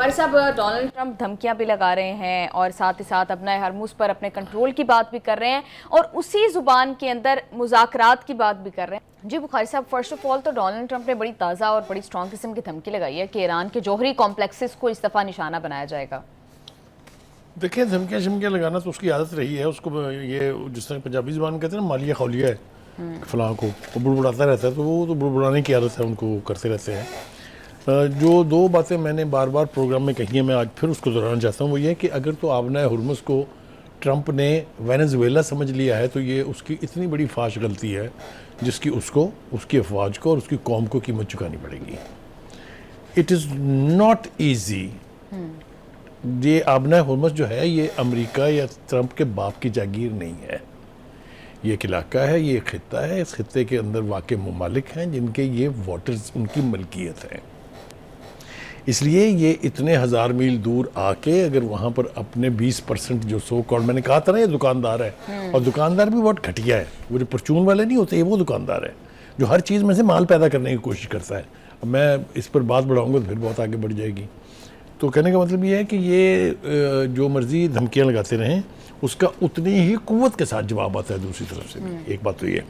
बुखारी साहब, Donald Trump धमकियां भी लगा रहे हैं और साथ ही साथ अपना हरमुज पर अपने कंट्रोल की बात भी कर रहे हैं और उसी जुबान के अंदर मुज़ाकरात की बात भी कर रहे हैं। जी बुखारी साहब, फर्स्ट ऑफ ऑल तो डोनाल्ड ट्रंप ने बड़ी ताज़ा और बड़ी स्ट्रॉन्ग किस्म की धमकी लगाई है कि ईरान के जौहरी कॉम्प्लेक्सेस को इस दफ़ा निशाना बनाया जाएगा। देखिए, धमकियाँ शमकियाँ लगाना तो उसकी आदत रही है। उसको ये जिस तरह पंजाबी ज़बान कहते हैं ना, मालिया खौलिया है फलां को, वो बुड़बुड़ाता रहता है, तो वो तो बुड़बुड़ाने की आदत है, उनको करते रहते हैं। जो दो बातें मैंने बार बार प्रोग्राम में कही हैं, मैं आज फिर उसको दोहराना चाहता हूँ। वो ये कि अगर तो आबना हुर्मुज़ को ट्रंप ने वेनेजुएला समझ लिया है तो ये उसकी इतनी बड़ी फाश गलती है जिसकी उसको, उसकी अफवाज को और उसकी कौम को कीमत चुकानी पड़ेगी। It is not easy. ये आबना हुर्मुज़ जो है, ये अमेरिका या ट्रंप के बाप की जागीर नहीं है। ये एक इलाका है, ये एक खित्ता है। इस खित्ते के अंदर वाक़ई ममालिक हैं जिनके ये वाटर्स उनकी मलकियत है। इसलिए ये इतने हज़ार मील दूर आके अगर वहाँ पर अपने 20% जो सो कॉल्ड, मैंने कहा था ना ये दुकानदार है, और दुकानदार भी बहुत घटिया है। वो जो परचून वाले नहीं होते, ये वो दुकानदार है जो हर चीज़ में से माल पैदा करने की कोशिश करता है। अब मैं इस पर बात बढ़ाऊँगा तो फिर बहुत आगे बढ़ जाएगी। तो कहने का मतलब ये है कि ये जो मर्जी धमकियाँ लगाते रहें, उसका उतनी ही कुव्वत के साथ जवाब आता है दूसरी तरफ से भी। एक बात तो ये।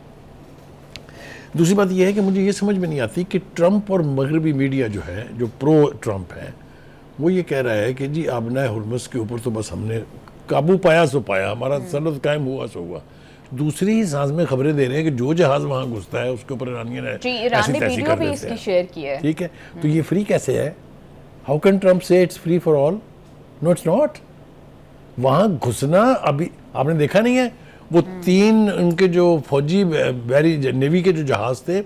दूसरी बात यह है कि मुझे ये समझ में नहीं आती कि ट्रंप और मगरबी मीडिया जो है, जो प्रो ट्रंप है, वो ये कह रहा है कि जी आबना हुर्मुज़ के ऊपर तो बस हमने काबू पाया सो पाया, हमारा तसल्लुत कायम हुआ सो हुआ। दूसरी ही सांस में खबरें दे रहे हैं कि जो जहाज़ वहाँ घुसता है उसके ऊपर ईरानियन ऐसी तैसी कर देते हैं। शेयर की है। ठीक है, तो ये फ्री कैसे है? How can Trump say it's free for all? No, it's not. वहाँ घुसना, अभी आपने देखा नहीं है वो 3 उनके जो फौजी बैरी नेवी के जो जहाज थे,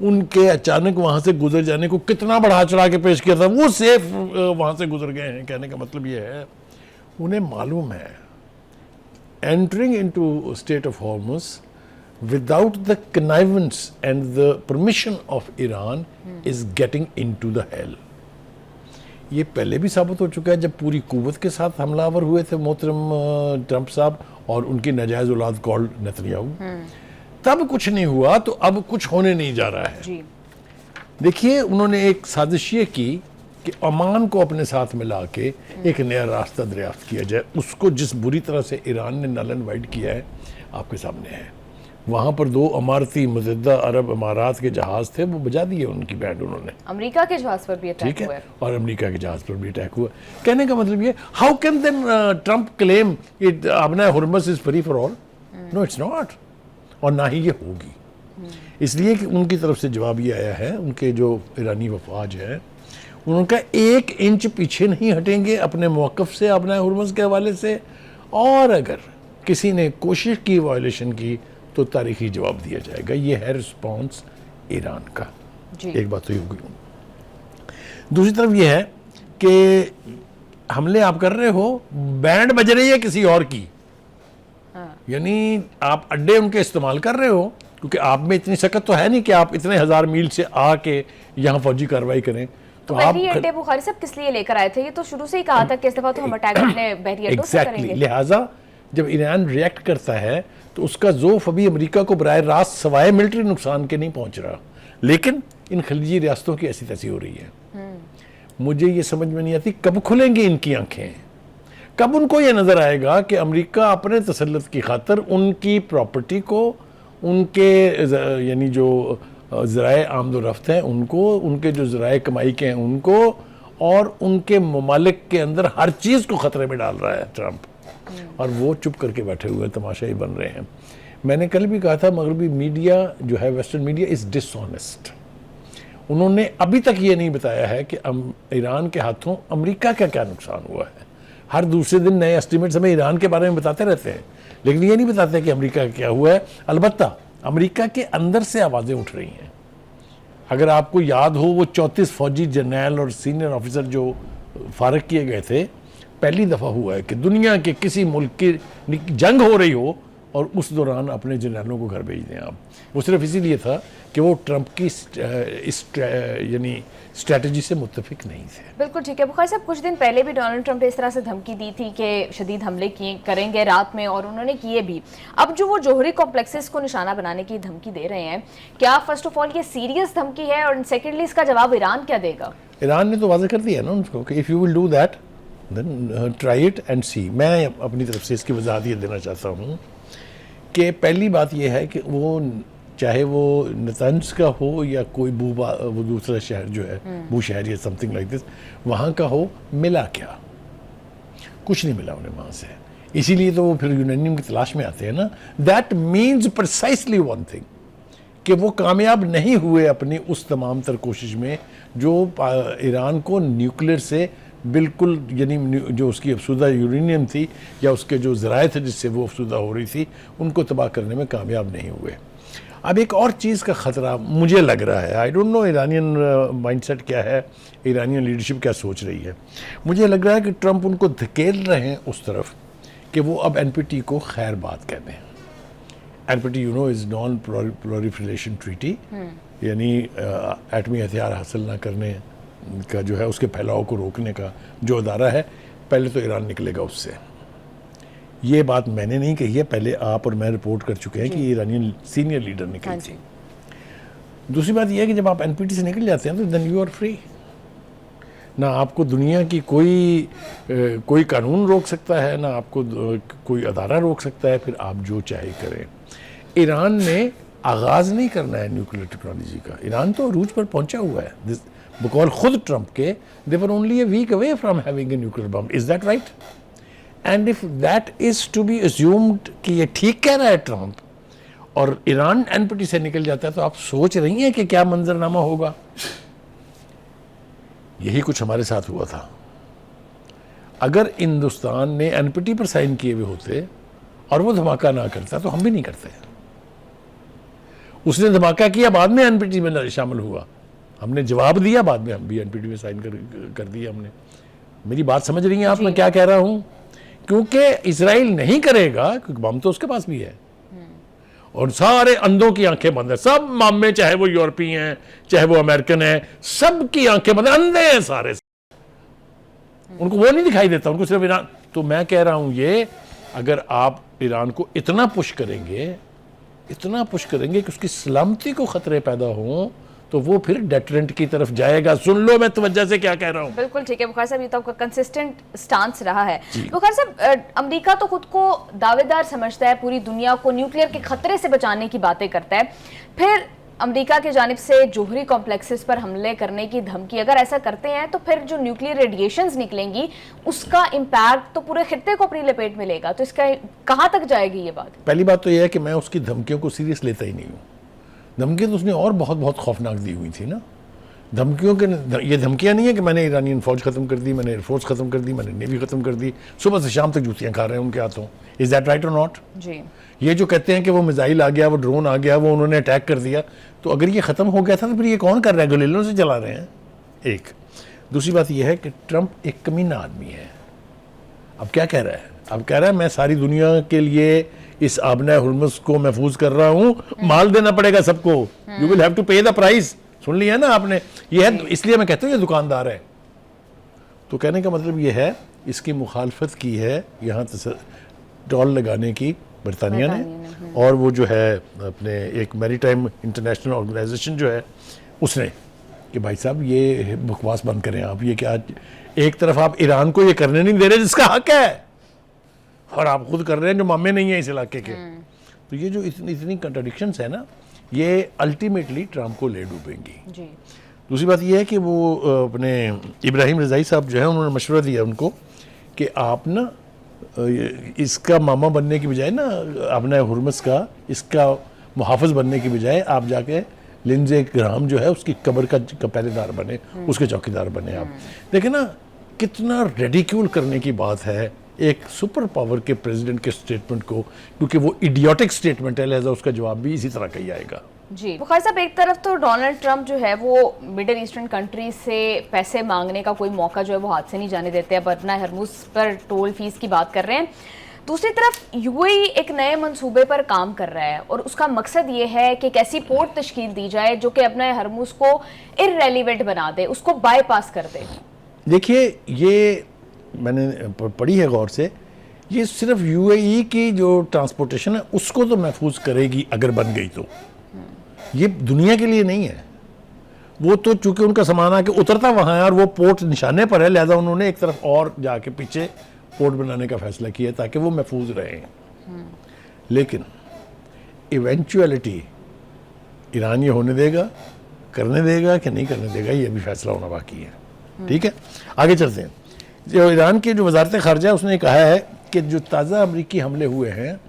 उनके अचानक वहाँ से गुजर जाने को कितना बढ़ा चढ़ा के पेश किया था। वो सेफ वहाँ से गुजर गए हैं। कहने का मतलब ये है, उन्हें मालूम है entering into strait of Hormuz without the connivance and the permission of Iran is getting into the hell. ये पहले भी साबित हो चुका है जब पूरी कुव्वत के साथ हमलावर हुए थे मोहतरम ट्रंप साहब और उनकी नाजायज़ औलाद कॉल्ड नेतन्याहू। तब कुछ नहीं हुआ, तो अब कुछ होने नहीं जा रहा है जी। देखिए, उन्होंने एक साजिश ये की कि ओमान को अपने साथ मिला के एक नया रास्ता दरियाफ्त किया जाए। उसको जिस बुरी तरह से ईरान ने नल एंड वाइड किया है आपके सामने है। वहाँ पर 2 अमारती मुत्तहिदा अरब अमारात के जहाज़ थे, वो बजा दिए उनकी बैंड उन्होंने। अमेरिका के जहाज़ पर भी अटैक हुआ है, और अमेरिका के जहाज़ पर भी अटैक हुआ। कहने का मतलब ये, how can then Trump claim it आबना Hormuz is free for all? No, it's not, और ना ही ये होगी। इसलिए कि उनकी तरफ से जवाब ये आया है, उनके जो ईरानी वफाज है उनका 1 इंच पीछे नहीं हटेंगे अपने मौक़िफ़ से आबना हुर्मुज़ के हवाले से, और अगर किसी ने कोशिश की वायलेशन की तो तारीखी जवाब दिया जाएगा। ये है रिस्पॉन्स ईरान का। एक बात तो ये होगी। दूसरी तरफ ये है कि हमले आप कर रहे हो, बैंड बज रही है किसी और की। यानी आप अड्डे उनके इस्तेमाल कर रहे हो, क्योंकि आप में इतनी सकत तो है नहीं कि आप इतने 1000 मील से आके यहाँ फौजी कार्रवाई करें। तो आप अड्डे बुखारी साहब किस लिए लेकर आए थे? ये तो शुरू से ही कहा था कि इस दफा तो हम अटैक अपने बहरी अड्डों से करेंगे। लिहाजा जब ईरान रिएक्ट करता है तो उसका ज़ोफ अभी अमेरिका को बराह रास्त सवाए मिलिट्री नुकसान के नहीं पहुंच रहा, लेकिन इन खलीजी रियासतों की ऐसी तैसी हो रही है। मुझे ये समझ में नहीं आती कब खुलेंगी इनकी आंखें, कब उनको ये नज़र आएगा कि अमेरिका अपने तसल्लुत की खातर उनकी प्रॉपर्टी को, उनके यानी जो ज़राए आमदोरफ्त हैं उनको, उनके जो ज़राए कमाई के हैं उनको, और उनके ममालिक के अंदर हर चीज़ को ख़तरे में डाल रहा है ट्रंप, और वो चुप करके बैठे हुए तमाशाई बन रहे हैं। मैंने कल भी कहा था, मगरबी मीडिया जो है, वेस्टर्न मीडिया इज़ डिसऑनेस्ट। उन्होंने अभी तक ये नहीं बताया है कि ईरान के हाथों अमेरिका का क्या नुकसान हुआ है। हर दूसरे दिन नए एस्टीमेट्स हमें ईरान के बारे में बताते रहते हैं, लेकिन ये नहीं बताते कि अमेरिका का क्या हुआ है। अलबत्ता अमेरिका के अंदर से आवाज़ें उठ रही हैं। अगर आपको याद हो, वो 34 फौजी जर्नैल और सीनियर ऑफिसर जो फारग किए गए थे, पहली दफ़ा हुआ है कि दुनिया के किसी मुल्क की जंग हो रही हो और उस दौरान अपने जनरलों को घर भेज दें आप। वो सिर्फ इसीलिए था कि वो ट्रंप की यानी स्ट्रैटेजी से मुत्तफिक नहीं थे। बिल्कुल ठीक है। बुखारी साहब, कुछ दिन पहले भी डोनाल्ड ट्रंप ने इस तरह से धमकी दी थी कि शदीद हमले करेंगे रात में, और उन्होंने किए भी। अब जो वो जोहरी कॉम्प्लेक्सेस को निशाना बनाने की धमकी दे रहे हैं, क्या फर्स्ट ऑफ ऑल ये सीरियस धमकी है, और सेकेंडली इसका जवाब ईरान क्या देगा? ईरान ने तो वाज़ेह कर दिया ना उनको कि if you will do that then try it and see. मैं अपनी तरफ से इसकी वजाहत ये देना चाहता हूँ कि पहली बात यह है कि वो चाहे वो नतंज का हो या कोई वो दूसरा शहर जो है बू शहर या समथिंग लाइक दिस, वहाँ का हो, मिला क्या? कुछ नहीं मिला उन्हें वहाँ से। इसीलिए तो वो फिर यूरेनियम की तलाश में आते हैं ना। That means precisely one thing, कि वो कामयाब नहीं हुए अपनी उस तमाम तर कोशिश में जो ईरान को न्यूक्लियर से बिल्कुल, यानी जो उसकी अफसूदा यूरेनियम थी या उसके जो ज़राए थे जिससे वो अफसूदा हो रही थी, उनको तबाह करने में कामयाब नहीं हुए। अब एक और चीज़ का ख़तरा मुझे लग रहा है, I don't know Iranian mindset क्या है, ईरानियन लीडरशिप क्या सोच रही है। मुझे लग रहा है कि ट्रंप उनको धकेल रहे हैं उस तरफ कि वो अब एनपीटी को खैर बात कहते हैं। NPT you know is non proliferation treaty, यानी एटमी हथियार हासिल ना करने का जो है, उसके फैलाव को रोकने का जो अदारा है, पहले तो ईरान निकलेगा उससे। ये बात मैंने नहीं कही है, पहले आप और मैं रिपोर्ट कर चुके हैं कि ईरानियन सीनियर लीडर ने कही थी। दूसरी बात यह है कि जब आप एनपीटी से निकल जाते हैं तो देन यू आर फ्री। ना आपको दुनिया की कोई कानून रोक सकता है, ना आपको कोई अदारा रोक सकता है, फिर आप जो चाहे करें। ईरान ने आगाज़ नहीं करना है न्यूक्लियर टेक्नोलॉजी का। ईरान तो अरूज पर पहुंचा हुआ है। बकौल खुद ट्रंप के, they were only a week away from having a nuclear bomb. Is that right? And if that is to be assumed कि ये ठीक कह रहा है ट्रंप, और ईरान एनपीटी से निकल जाता है, तो आप सोच रही हैं कि क्या मंजरनामा होगा। यही कुछ हमारे साथ हुआ था। अगर हिंदुस्तान ने एनपीटी पर साइन किए हुए होते और वो धमाका ना करता, तो हम भी नहीं करते। उसने धमाका किया, बाद में एनपीटी में शामिल हुआ, हमने जवाब दिया, बाद में हम भी एनपीटी में साइन कर दिया हमने। मेरी बात समझ रही हैं आप मैं क्या कह रहा हूं? क्योंकि इजराइल नहीं करेगा, क्योंकि बम तो उसके पास भी है, और सारे अंधों की आंखें बंद है। सब मामले, चाहे वो यूरोपीय हैं चाहे वो अमेरिकन है, सब की आंखें बंद है, अंधे हैं सारे। उनको वो नहीं दिखाई देता, उनको सिर्फ ईरान। तो मैं कह रहा हूं, ये अगर आप ईरान को इतना पुश करेंगे कि उसकी सलामती को खतरे पैदा हों, तो वो फिर डेटरेंट की तरफ जाएगा। सुन लो मैं तवज्जो से क्या कह रहा हूँ। बिल्कुल ठीक है बुखारी साहब, ये तो आपका कंसिस्टेंट स्टांस रहा है। बुखारी साहब, अमेरिका तो खुद को दावेदार समझता है, पूरी दुनिया को न्यूक्लियर के खतरे से बचाने की बातें करता है, फिर अमेरिका की जानिब से जोहरी कॉम्प्लेक्सेस पर हमले करने की धमकी अगर ऐसा करते हैं, तो फिर जो न्यूक्लियर रेडिएशंस निकलेंगी उसका इम्पैक्ट तो पूरे खित्ते को अपनी लपेट में लेगा। तो इसका कहाँ तक जाएगी ये बात? पहली बात तो यह है कि मैं उसकी धमकियों को सीरियस लेता ही नहीं हूँ। धमकियाँ तो उसने और बहुत बहुत खौफनाक दी हुई थी ना। धमकियों के ये धमकियाँ नहीं है कि मैंने ईरानियन फौज ख़त्म कर दी, मैंने एयरफोर्स ख़त्म कर दी, मैंने नेवी ख़त्म कर दी, सुबह से शाम तक जूतियाँ खा रहे हैं उनके हाथों। इज़ दैट राइट और नॉट? जी। ये जो कहते हैं कि वो मिसाइल आ गया, वो ड्रोन आ गया, वो उन्होंने अटैक कर दिया, तो अगर ये ख़त्म हो गया था तो फिर ये कौन कर रहा है? गलीलों से चला रहे हैं। एक दूसरी बात यह है कि ट्रंप एक कमीना आदमी है। अब क्या कह रहा है? अब कह रहा है मैं सारी दुनिया के लिए इस आबना हुर्मुज़ को महफूज कर रहा हूँ, माल देना पड़ेगा सबको, यू विल हैव टू पे द प्राइस। सुन लिया ना आपने? ये है, इसलिए मैं कहता हूँ ये दुकानदार है। तो कहने का मतलब ये है, इसकी मुखालफत की है यहाँ टॉल लगाने की बरतानिया ने, और वो जो है अपने एक मैरीटाइम इंटरनेशनल ऑर्गेनाइजेशन जो है उसने, कि भाई साहब ये बकवास बंद करें आप। ये क्या, एक तरफ आप ईरान को ये करने नहीं दे रहे जिसका हक है, और आप खुद कर रहे हैं जो मामे नहीं है इस इलाके के। तो ये जो इतनी कंट्राडिक्शंस है ना, ये अल्टीमेटली ट्रंप को ले डूबेंगी। जी। दूसरी बात ये है कि वो अपने इब्राहिम रज़ाई साहब जो है, उन्होंने मशवरा दिया उनको कि आप ना इसका मामा बनने की बजाय ना, अपने हुर्मुज़ का इसका मुहाफ़िज़ बनने की बजाय आप जाके लिंडे ग्राहम जो है उसकी कब्र का पहरेदार बने, उसके चौकीदार बने। आप देखें ना कितना रेडिक्यूल करने की बात है एक सुपर पावर के प्रेसिडेंट के स्टेटमेंट को, क्योंकि वो इडियोटिक स्टेटमेंट है, लिहाजा उसका जवाब भी इसी तरह का ही आएगा। जी। बुखारी साहब, एक तरफ तो डोनाल्ड ट्रंप जो है वो मिडिल ईस्टर्न कंट्रीज से पैसे मांगने का कोई मौका जो है वो हाथ से नहीं जाने देते। अब अपना हरमुज़ पर टोल फीस की बात कर रहे हैं, दूसरी तरफ यूएई एक नए मंसूबे पर काम कर रहा है और उसका मकसद ये है कि एक ऐसी पोर्ट तश्कील दी जाए जो कि अपने हरमुज को इररेलेवेंट बना दे, उसको बाईपास कर दे। देखिए, ये मैंने पढ़ी है गौर से, ये सिर्फ यूएई की जो ट्रांसपोर्टेशन है उसको तो महफूज करेगी अगर बन गई तो, ये दुनिया के लिए नहीं है। वो तो चूंकि उनका सामान आके उतरता वहाँ है और वो पोर्ट निशाने पर है, लिहाजा उन्होंने एक तरफ और जाके पीछे पोर्ट बनाने का फैसला किया ताकि वो महफूज रहे। लेकिन इवेंचुअलिटी ईरान ये होने देगा, करने देगा कि नहीं करने देगा, ये भी फैसला होना बाकी है। ठीक है, आगे चलते हैं। जो ईरान की जो वजारत ख़ारजा उसने कहा है कि जो ताज़ा अमरीकी हमले हुए हैं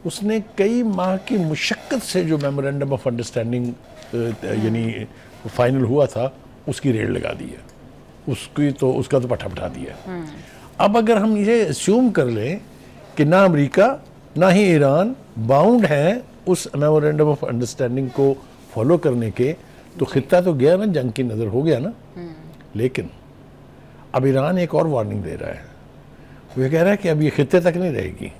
उसने कई माह की मुशक्क़त से जो मेमोरेंडम ऑफ अंडरस्टैंडिंग यानी फाइनल हुआ था उसकी रेड लगा दी है, उसका तो पट्टा बिठा दिया। अब अगर हम ये अस्यूम कर लें कि ना अमेरिका ना ही ईरान बाउंड हैं उस मेमोरेंडम ऑफ अंडरस्टैंडिंग को फॉलो करने के, तो खित्ता तो गया ना, जंग की नज़र हो गया ना। लेकिन अब ईरान एक और वार्निंग दे रहा है, वो ये कह रहा है कि अब ये खित्ते तक नहीं रहेगी,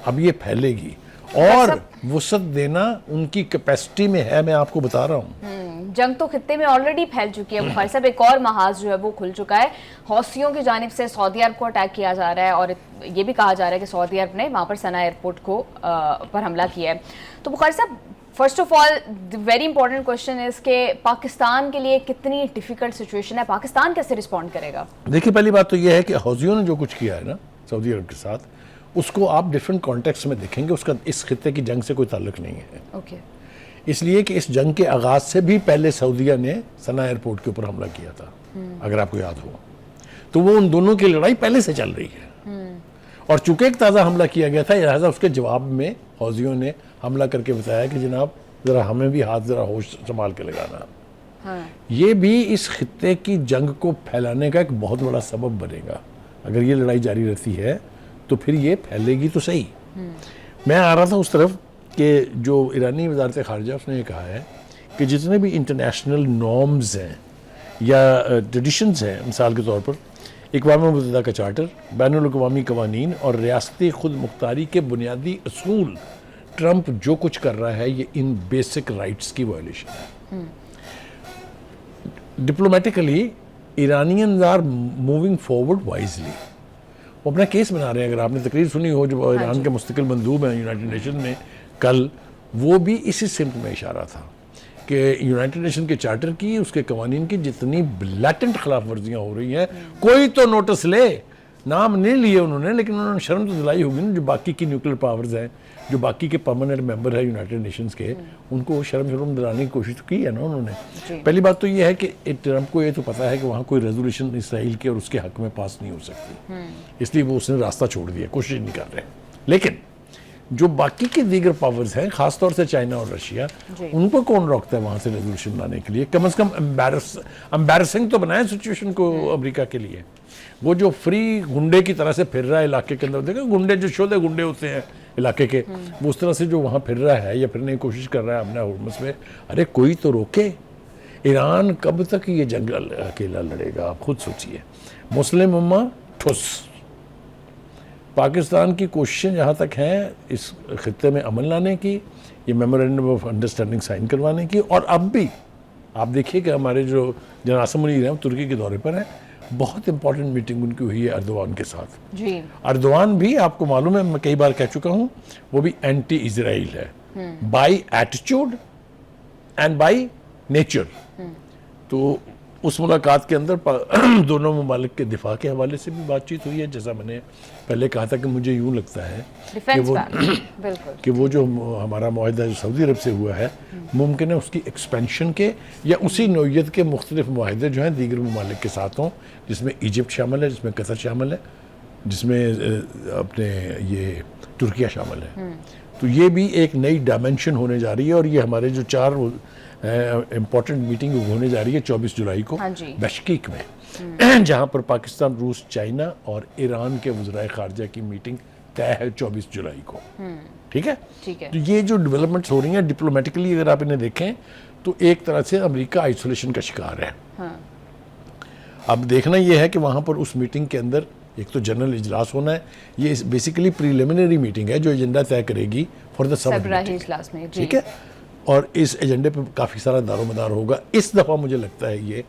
अब ये फैलेगी और वसत देना उनकी कैपेसिटी में है। मैं आपको बता रहा हूँ जंग तो खित्ते में ऑलरेडी फैल चुकी है बुखारी साहब, एक और महाज जो है वो खुल चुका है। हौसियों की जानिब से सऊदी अरब को अटैक किया जा रहा है और ये भी कहा जा रहा है कि सऊदी अरब ने वहाँ पर सना एयरपोर्ट को पर हमला किया है। तो बुखारी साहब, first of all the very important question is कि पाकिस्तान के लिए कितनी डिफिकल्ट सिचुएशन है, पाकिस्तान कैसे रिस्पॉन्ड करेगा? देखिए, पहली बात तो यह है कि हौसियों ने जो कुछ किया है ना सऊदी अरब के साथ, उसको आप डिफरेंट कॉन्टेक्स्ट में देखेंगे, उसका इस खित्ते की जंग से कोई ताल्लुक नहीं है। ओके। इसलिए कि इस जंग के आगाज से भी पहले सऊदीया ने सना एयरपोर्ट के ऊपर हमला किया था, अगर आपको याद हो, तो वो उन दोनों की लड़ाई पहले से चल रही है। और चूंकि एक ताज़ा हमला किया गया था, लिहाजा उसके जवाब में हौसियों ने हमला करके बताया कि जनाब ज़रा हमें भी हाथ ज़रा होश संभाल के लगाना। ये भी इस खित्ते की जंग को फैलाने का एक बहुत बड़ा सबब बनेगा। अगर ये लड़ाई जारी रहती है तो फिर ये फैलेगी तो सही। मैं आ रहा था उस तरफ कि जो ईरानी वजारत ख़ारजा उसने ये कहा है कि जितने भी इंटरनेशनल नॉर्म्स हैं या ट्रेडिशंस हैं, मिसाल के तौर पर अक़वाम मुत्तहिदा का चार्टर, बैनुल-अक़वामी कवानीन और रियासती खुद मुख्तारी के बुनियादी असूल, ट्रंप जो कुछ कर रहा है ये इन बेसिक राइट्स की वायलेशन है। Diplomatically Iranians are moving forward wisely, वो अपना केस बना रहे हैं। अगर आपने तकरीर सुनी हो जो ईरान के मुस्तकिल मंदूब हैं यूनाइटेड नेशन में कल, वो भी इसी सिमत में इशारा था कि यूनाइटेड नेशन के चार्टर की, उसके कवानीन की जितनी ब्लैटेंट खिलाफ वर्जियाँ हो रही हैं, कोई तो नोटिस ले। नाम नहीं लिए उन्होंने, लेकिन उन्होंने शर्म तो दिलाई होगी ना, जो बाकी की न्यूक्लियर पावर्स हैं, जो बाकी के परमानेंट मेंबर है यूनाइटेड नेशंस के, उनको शर्म दिलाने की कोशिश तो की है ना उन्होंने। पहली बात तो ये है कि ट्रंप को ये तो पता है कि वहाँ कोई रेजोल्यूशन इसराइल के और उसके हक में पास नहीं हो सकती, इसलिए वो उसने रास्ता छोड़ दिया, कोशिश नहीं कर रहे। लेकिन जो बाकी के दीगर पावर्स हैं, खासतौर से चाइना और रशिया, उनको कौन रोकता है वहाँ से रेजोल्यूशन लाने के लिए? कम से कम एम्बैरसिंग तो बनाए सिचुएशन को अमेरिका के लिए। वो जो फ्री गुंडे की तरह से फिर रहा है इलाके के अंदर, देखो गुंडे जो शोधे गुंडे होते हैं इलाके के, वो उस तरह से जो वहाँ फिर रहा है या फिरने की कोशिश कर रहा है अपने हुर्मस में, अरे कोई तो रोके। ईरान कब तक ये जंग अकेला लड़ेगा? आप खुद सोचिए। मुस्लिम उम्मा ठुस, पाकिस्तान की कोशिशें जहाँ तक हैं इस खित्ते में अमल लाने की, ये मेमोरेंडम ऑफ अंडरस्टैंडिंग साइन करवाने की, और अब भी आप देखिए कि हमारे जो जनाब आसिम मुनीर हैं तुर्की के दौरे पर हैं, बहुत इंपॉर्टेंट मीटिंग उनकी हुई है अर्दवान के साथ। जी। अर्दवान भी आपको मालूम है, मैं कई बार कह चुका हूँ, वो भी एंटी इजराइल है, by attitude and by nature. तो उस मुलाकात के अंदर दोनों ममालिक के दिफा के हवाले से भी बातचीत हुई है। जैसा मैंने पहले कहा था कि मुझे यूँ लगता है कि वो जो हमारा मुआहदा जो सऊदी अरब से हुआ है, मुमकिन है उसकी एक्सपेंशन के या उसी नौइयत के मुख्तलिफ मुआहदे जो हैं दीगर ममालिक के साथ हों, जिसमें इजिप्ट शामिल है, जिसमें कतर शामिल है, जिसमें अपने ये तुर्किया शामिल है। तो ये भी एक नई डायमेंशन होने जा रही है। और ये हमारे जो 4 इम्पॉर्टेंट मीटिंग होने जा रही है 24 जुलाई को बिश्केक में, जहां पर पाकिस्तान, रूस, चाइना और ईरान के वज़राए ख़ारजा की मीटिंग तय है 24 जुलाई को। ठीक है। तो ये जो डेवलपमेंट्स हो रही हैं डिप्लोमेटिकली, अगर आप इन्हें देखें तो एक तरह से अमेरिका आइसोलेशन का शिकार है। अब देखना यह है कि वहाँ पर उस मीटिंग के अंदर एक तो जनरल इजलास होना है, ये बेसिकली प्रीलिमिनरी मीटिंग है जो एजेंडा तय करेगी फॉर द सरबराही इजलास में, जी। ठीक है। और इस एजेंडे पे काफ़ी सारा दारोमदार होगा। इस दफ़ा मुझे लगता है ये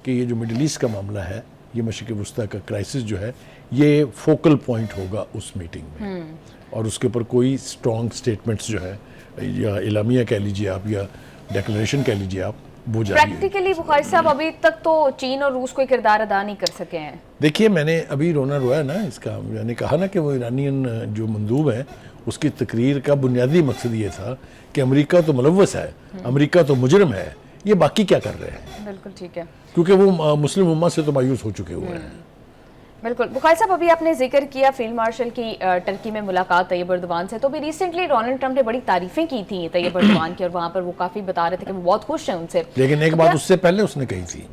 कि ये जो मिडिल ईस्ट का मामला है, ये मशरिक़ वस्ता का क्राइसिस जो है, ये फोकल पॉइंट होगा उस मीटिंग में। और उसके ऊपर कोई स्ट्रॉन्ग स्टेटमेंट्स जो है, या इलामिया कह लीजिए आप, या डिक्लेरेशन कह लीजिए आप, वो जारी है। प्रैक्टिकली बुखारी साहब अभी तक तो चीन और रूस कोई किरदार अदा नहीं कर सके हैं। देखिए, मैंने अभी रोना रोया ना इसका, मैंने कहा ना कि वो ईरानियन जो मंदूब है, उसकी तकरीर का बुनियादी मकसद ये था कि अमेरिका तो मुलव्वस है, अमेरिका तो मुजरम है, ये बाकी क्या कर रहे हैं। बिल्कुल ठीक है, क्योंकि वो मुस्लिम उम्मा से तो मायूस हो चुके हुए हैं। बिल्कुल। बुखारी साहब, अभी आपने जिक्र किया फील्ड मार्शल की टर्की में मुलाकात तैयब एर्दोगान से, तो भी रिसेंटली डोनाल्ड ट्रंप ने बड़ी तारीफें की थी तैयब एर्दोगान की, और वहाँ पर वो काफ़ी बता रहे थे कि वो बहुत खुश हैं उनसे। लेकिन एक बात उससे पहले उसने कही थी,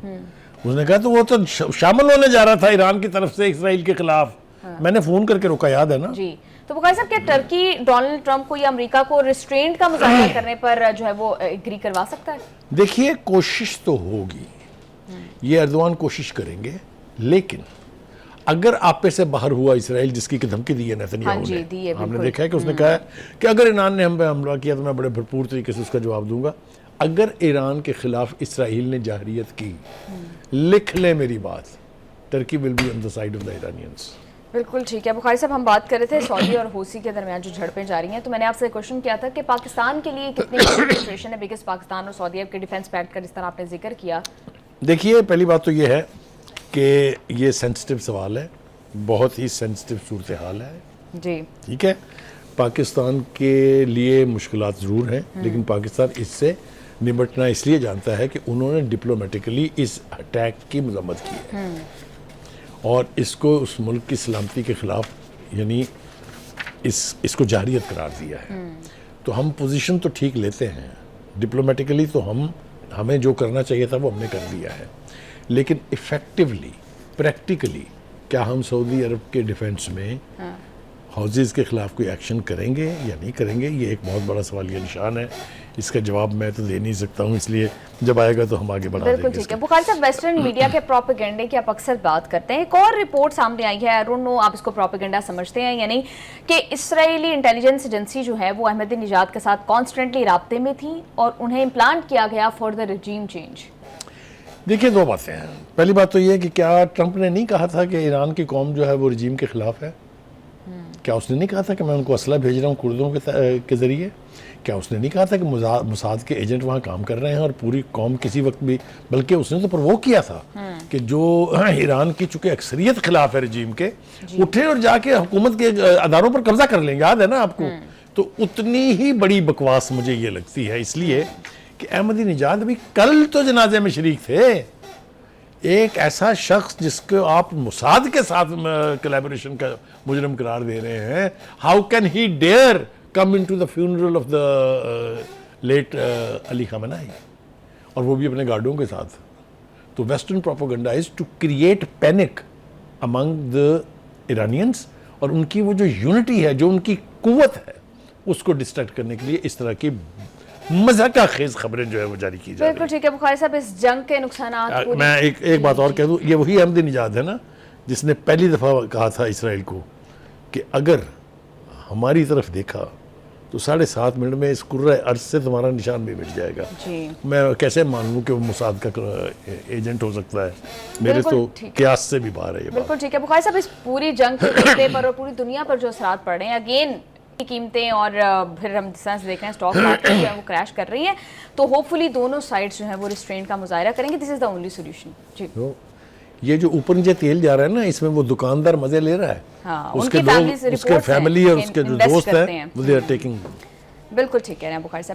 उसने कहा तो वो तो शामिल होने जा रहा था ईरान की तरफ से इसराइल के खिलाफ। मैंने फ़ोन करके रोका, याद है ना जी। तो बुखारी साहब, क्या टर्की डोनाल्ड ट्रंप को या अमेरिका को रिस्ट्रेंट का मुजाहरा करने पर जो है वो एग्री करवा सकता है? देखिए, कोशिश तो होगी, ये एर्दोगान कोशिश करेंगे, लेकिन अगर आपे से बाहर हुआ इसराइल, जिसकी की धमकी दी है नेतन्याहू हाँ जी, ने, दी है, हमने बिल्कुल। देखा है कि उसने कहा है कि अगर ईरान ने हम पे हमला किया तो मैं बड़े भरपूर तरीके से उसका जवाब दूंगा। अगर ईरान के खिलाफ इसराइल ने जाहरियत की, लिख ले मेरी बात, Turkey will be on the side of the Iranians. बिल्कुल ठीक है। बुखारी साहब, हम बात कर रहे थे सऊदी और हूसी के दरमियान जो झड़पें जारी हैं, तो मैंने आपसे क्वेश्चन किया था कि पाकिस्तान के लिए कितनी सिचुएशन है, बिकॉज पाकिस्तान और सऊदी अरब के डिफेंस पैक्ट का जिस तरह आपने जिक्र किया। देखिए, पहली बात तो ये है कि ये सेंसिटिव सवाल है, बहुत ही सेंसिटिव सूरत हाल है जी। ठीक है। पाकिस्तान के लिए मुश्किलात ज़रूर हैं, लेकिन पाकिस्तान इससे निपटना इसलिए जानता है कि उन्होंने डिप्लोमेटिकली इस अटैक की मजम्मत की है और इसको उस मुल्क की सलामती के ख़िलाफ़, यानी इसको जाहरियत करार दिया है। तो हम पोजीशन तो ठीक लेते हैं डिप्लोमेटिकली, तो हमें जो करना चाहिए था वो हमने कर दिया है, लेकिन इफ़ेक्टिवली प्रैक्टिकली क्या हम सऊदी अरब के डिफेंस में हाउसेस के खिलाफ कोई एक्शन करेंगे या नहीं करेंगे, ये एक बहुत बड़ा सवाल, ये निशान है। इसका जवाब मैं तो दे नहीं सकता हूँ, इसलिए जब आएगा तो हम आगे बढ़ा देंगे। बिल्कुल ठीक है। बुखारी साहब, वेस्टर्न मीडिया के प्रोपेगेंडे की आप अक्सर बात करते हैं, एक और रिपोर्ट सामने आई है, आई डोंट नो आप इसको प्रोपेगेंडा समझते हैं या नहीं, कि इसराइली इंटेलिजेंस एजेंसी जो है वो अहमदीनेजाद के साथ कॉन्स्टेंटली राब्ते में थी और उन्हें इम्प्लांट किया गया फॉर द रिजीम चेंज। देखिए, दो बातें हैं। पहली बात तो ये है कि क्या ट्रंप ने नहीं कहा था कि ईरान की कौम जो है वो रिजीम के खिलाफ है? क्या उसने नहीं कहा था कि मैं उनको असला भेज रहा हूँ कुर्दों के ज़रिए? क्या उसने नहीं कहा था कि मुसाद के एजेंट वहाँ काम कर रहे हैं और पूरी कौम किसी वक्त भी, बल्कि उसने तो प्रवोक किया था कि जो ईरान की चूंकि अक्सरियत खिलाफ है रजीम के, उठे और जाके हुकूमत के अदारों पर कब्जा कर लेंगे, याद है ना आपको? तो उतनी ही बड़ी बकवास मुझे ये लगती है, इसलिए कि अहमदीनेजाद अभी कल तो जनाजे में शरीक थे। एक ऐसा शख्स जिसको आप मुसाद के साथ कोलैबोरेशन का मुजरम करार दे रहे हैं, how can he dare come into the funeral of the late Ali Khamenei, और वो भी अपने गार्डों के साथ। तो western propaganda is to create panic among the Iranians, और उनकी वो जो यूनिटी है, जो उनकी कुव्वत है, उसको डिस्ट्रैक्ट करने के लिए इस तरह की मज़ाक़ा खेज खबरें जो है वो जारी की जा रही है। बिल्कुल ठीक है। बुखारी साहब, इस जंग के नुकसानात, मैं एक बात और कह दूं, ये वही अहमदीनेजाद है ना जिसने पहली दफ़ा कहा था इसराइल को कि अगर हमारी तरफ देखा तो 7.5 मिनट में इस कुर्रा अर्ज से तुम्हारा निशान भी मिट जाएगा। जी। मैं कैसे मान लूं कि वो मुसाद का एजेंट हो सकता है? मेरे तो कियास से भी बाहर है ये बात। बिल्कुल ठीक है। बुखारी साहब, इस पूरी जंग के मुद्दे पर और पूरी दुनिया पर जो असरात पड़ रहे हैं, अगेन कीमतें और फिर हम जिस तरह से देख रहे हैं स्टॉक मार्केट जो है वो क्रैश कर रही है, तो होपफुली दोनों साइड्स जो है वो रिस्ट्रेंट का मुजाहरा करेंगे। This is the only solution. जी। तो ये जो ऊपर नीचे तेल जा रहा है ना, इसमें वो दुकानदार मजे ले रहा है। हाँ, उसके लोग, उसके फैमिली और उसके जो दोस्त हैं, वो दे आर टेकिंग। बिल्कुल ठीक कह रहे हैं बुखारी साहब।